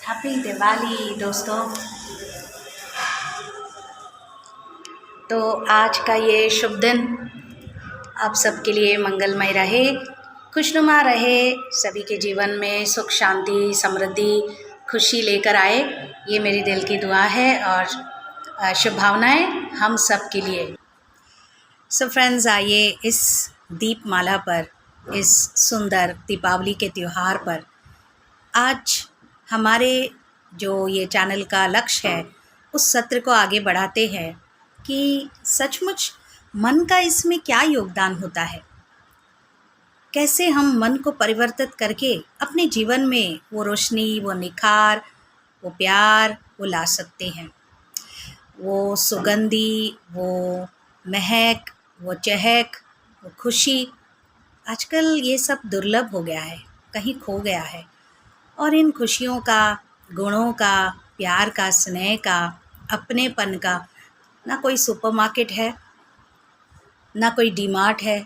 Happy Diwali दोस्तों। तो आज का ये शुभ दिन आप सबके लिए मंगलमय रहे, खुशनुमा रहे, सभी के जीवन में सुख शांति समृद्धि खुशी लेकर आए, ये मेरी दिल की दुआ है और शुभ भावनाएं हम सब के लिए। सो फ्रेंड्स, आइए इस दीपमाला पर, इस सुंदर दीपावली के त्यौहार पर आज हमारे जो ये चैनल का लक्ष्य है उस सत्र को आगे बढ़ाते हैं कि सचमुच मन का इसमें क्या योगदान होता है, कैसे हम मन को परिवर्तित करके अपने जीवन में वो रोशनी, वो निखार, वो प्यार वो ला सकते हैं, वो सुगंधी, वो महक, वो चहक, वो खुशी। आजकल ये सब दुर्लभ हो गया है, कहीं खो गया है। और इन खुशियों का, गुणों का, प्यार का, स्नेह का, अपनेपन का ना कोई सुपरमार्केट है, ना कोई डीमार्ट है,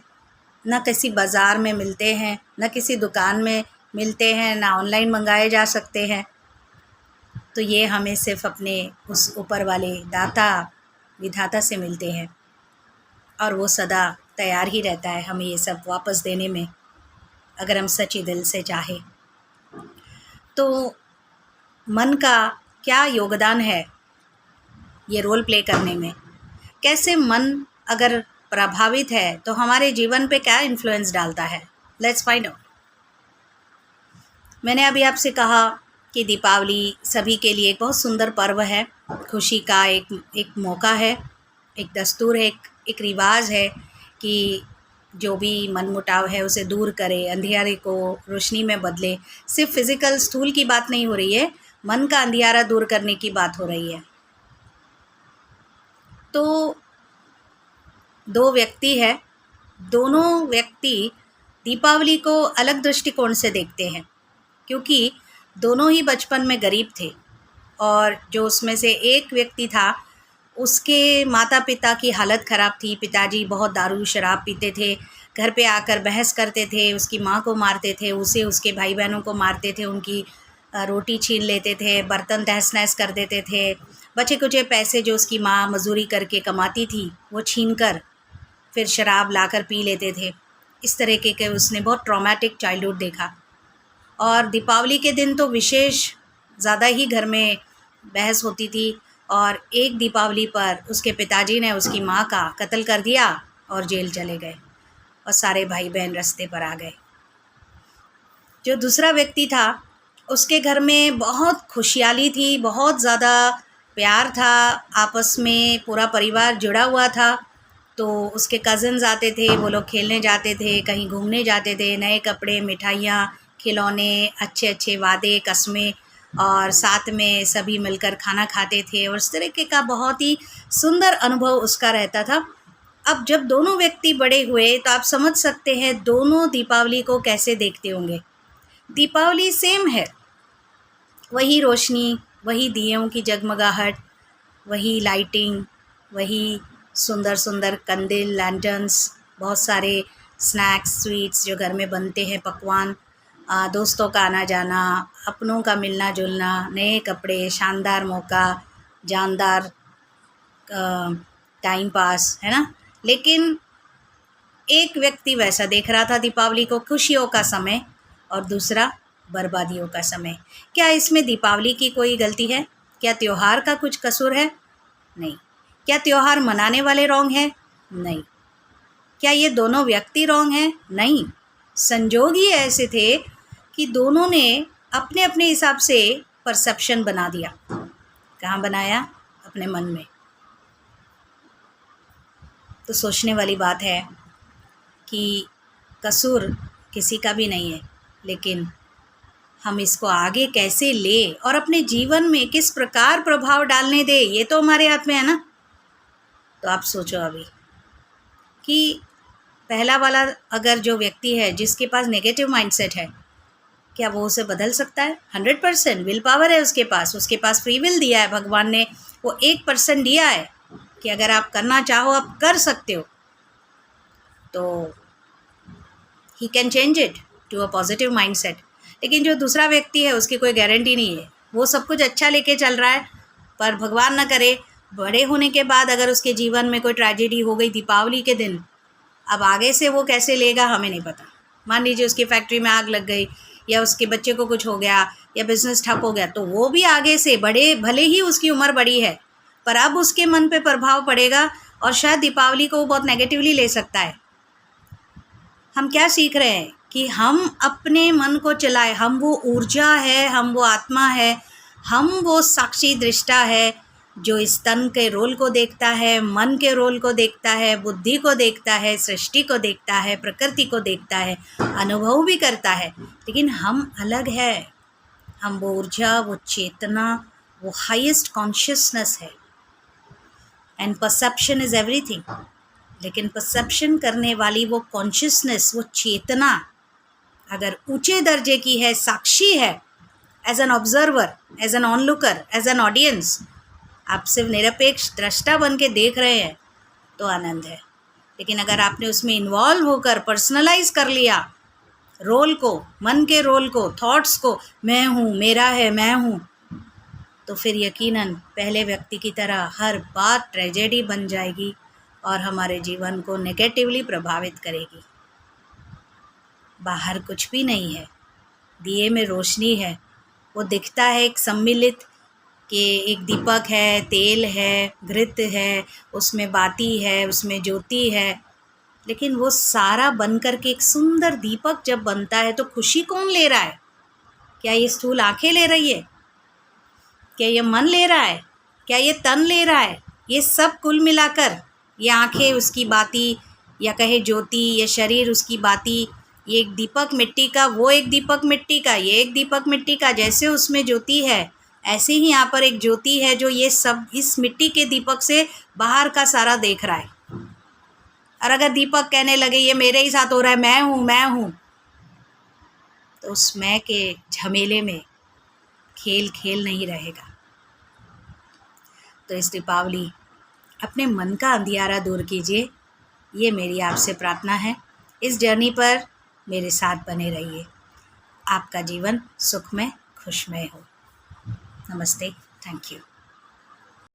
ना किसी बाज़ार में मिलते हैं, ना किसी दुकान में मिलते हैं, ना ऑनलाइन मंगाए जा सकते हैं। तो ये हमें सिर्फ़ अपने उस ऊपर वाले दाता विधाता से मिलते हैं और वो सदा तैयार ही रहता है हमें ये सब वापस देने में, अगर हम सच्चे दिल से चाहें। तो मन का क्या योगदान है ये रोल प्ले करने में, कैसे मन अगर प्रभावित है तो हमारे जीवन पे क्या इन्फ्लुएंस डालता है, लेट्स फाइंड आउट। मैंने अभी आपसे कहा कि दीपावली सभी के लिए एक बहुत सुंदर पर्व है, खुशी का एक मौका है, एक दस्तूर है, एक रिवाज है कि जो भी मनमुटाव है उसे दूर करे, अंधियारे को रोशनी में बदले। सिर्फ फिज़िकल स्थूल की बात नहीं हो रही है, मन का अंधियारा दूर करने की बात हो रही है। तो दो व्यक्ति है, दोनों व्यक्ति दीपावली को अलग दृष्टिकोण से देखते हैं, क्योंकि दोनों ही बचपन में गरीब थे और जो उसमें से एक व्यक्ति था उसके माता पिता की हालत ख़राब थी। पिताजी बहुत दारू शराब पीते थे, घर पे आकर बहस करते थे, उसकी माँ को मारते थे, उसे उसके भाई बहनों को मारते थे, उनकी रोटी छीन लेते थे, बर्तन तहस नहस कर देते थे। बचे कुचे पैसे जो उसकी माँ मजदूरी करके कमाती थी वो छीन कर फिर शराब लाकर पी लेते थे। इस तरीके के उसने बहुत ट्रॉमेटिक चाइल्डहुड देखा। और दीपावली के दिन तो विशेष ज़्यादा ही घर में बहस होती थी और एक दीपावली पर उसके पिताजी ने उसकी माँ का कत्ल कर दिया और जेल चले गए और सारे भाई बहन रास्ते पर आ गए। जो दूसरा व्यक्ति था उसके घर में बहुत खुशहाली थी, बहुत ज़्यादा प्यार था, आपस में पूरा परिवार जुड़ा हुआ था। तो उसके कज़न्स आते थे, वो लोग खेलने जाते थे, कहीं घूमने जाते थे, नए कपड़े, मिठाइयाँ, खिलौने, अच्छे अच्छे वादे कस्में और साथ में सभी मिलकर खाना खाते थे और इस तरीके का बहुत ही सुंदर अनुभव उसका रहता था। अब जब दोनों व्यक्ति बड़े हुए तो आप समझ सकते हैं दोनों दीपावली को कैसे देखते होंगे। दीपावली सेम है, वही रोशनी, वही दियों की जगमगाहट, वही लाइटिंग, वही सुंदर सुंदर कंदील, लैंटर्न्स, बहुत सारे स्नैक्स, स्वीट्स जो घर में बनते हैं, पकवान, दोस्तों का आना जाना, अपनों का मिलना जुलना, नए कपड़े, शानदार मौका, जानदार टाइम पास, है ना। लेकिन एक व्यक्ति वैसा देख रहा था दीपावली को, खुशियों का समय, और दूसरा बर्बादियों का समय। क्या इसमें दीपावली की कोई गलती है? क्या त्यौहार का कुछ कसूर है? नहीं। क्या त्यौहार मनाने वाले रॉन्ग हैं? नहीं। क्या ये दोनों व्यक्ति रॉन्ग हैं? नहीं। संजोग ही ऐसे थे कि दोनों ने अपने अपने हिसाब से परसेप्शन बना दिया। कहाँ बनाया? अपने मन में। तो सोचने वाली बात है कि कसूर किसी का भी नहीं है, लेकिन हम इसको आगे कैसे ले और अपने जीवन में किस प्रकार प्रभाव डालने दे, ये तो हमारे हाथ में है ना। तो आप सोचो अभी कि पहला वाला अगर जो व्यक्ति है जिसके पास नेगेटिव माइंडसेट है, क्या वो उसे बदल सकता है? 100% विल पावर है उसके पास फ्री विल दिया है भगवान ने, वो 1% दिया है कि अगर आप करना चाहो आप कर सकते हो। तो he can change it to a positive mindset. लेकिन जो दूसरा व्यक्ति है उसकी कोई गारंटी नहीं है वो सब कुछ अच्छा लेके चल रहा है, पर भगवान न करे बड़े होने के बाद अगर उसके जीवन में कोई ट्रेजेडी हो गई दीपावली के दिन, अब आगे से वो कैसे लेगा हमें नहीं पता। मान लीजिए उसकी फैक्ट्री में आग लग गई, या उसके बच्चे को कुछ हो गया, या बिजनेस ठप हो गया, तो वो भी आगे से बड़े, भले ही उसकी उम्र बड़ी है, पर अब उसके मन पे प्रभाव पड़ेगा और शायद दीपावली को वो बहुत नेगेटिवली ले सकता है। हम क्या सीख रहे हैं कि हम अपने मन को चलाएं। हम वो ऊर्जा है, हम वो आत्मा है, हम वो साक्षी दृष्टा है जो इस तन के रोल को देखता है, मन के रोल को देखता है, बुद्धि को देखता है, सृष्टि को देखता है, प्रकृति को देखता है, अनुभव भी करता है। लेकिन हम अलग है। हम वो ऊर्जा, वो चेतना, वो हाईएस्ट कॉन्शियसनेस है। And perception is everything. लेकिन परसेप्शन करने वाली वो कॉन्शियसनेस, वो चेतना अगर ऊंचे दर्जे की है, साक्षी है, as an observer, as an onlooker, as an audience, आप सिर्फ निरपेक्ष दृष्टा बन के देख रहे हैं तो आनंद है। लेकिन अगर आपने उसमें इन्वॉल्व होकर पर्सनलाइज कर लिया रोल को, मन के रोल को, थॉट्स को, मैं हूँ, मेरा है, मैं हूँ, तो फिर यकीनन पहले व्यक्ति की तरह हर बात ट्रेजेडी बन जाएगी और हमारे जीवन को नेगेटिवली प्रभावित करेगी। बाहर कुछ भी नहीं है, दिए में रोशनी है, वो दिखता है एक सम्मिलित कि एक दीपक है, तेल है, घृत है, उसमें बाती है, उसमें ज्योति है, लेकिन वो सारा बन कर के एक सुंदर दीपक जब बनता है तो खुशी कौन ले रहा है? क्या ये स्थूल आंखें ले रही है? क्या ये मन ले रहा है? क्या ये तन ले रहा है? ये सब कुल मिलाकर, ये आंखें उसकी बाती, या कहे ज्योति, ये शरीर उसकी बाती, ये एक दीपक मिट्टी का, वो एक दीपक मिट्टी का, ये एक दीपक मिट्टी का। जैसे उसमें ज्योति है, ऐसे ही यहाँ पर एक ज्योति है जो ये सब इस मिट्टी के दीपक से बाहर का सारा देख रहा है। और अगर दीपक कहने लगे ये मेरे ही साथ हो रहा है, मैं हूँ, मैं हूँ, तो उस मैं के झमेले में खेल खेल नहीं रहेगा। तो इस दीपावली अपने मन का अंधियारा दूर कीजिए, ये मेरी आपसे प्रार्थना है। इस जर्नी पर मेरे साथ बने रहिए। आपका जीवन सुखमय, खुशमय हो। नमस्ते, थैंक यू।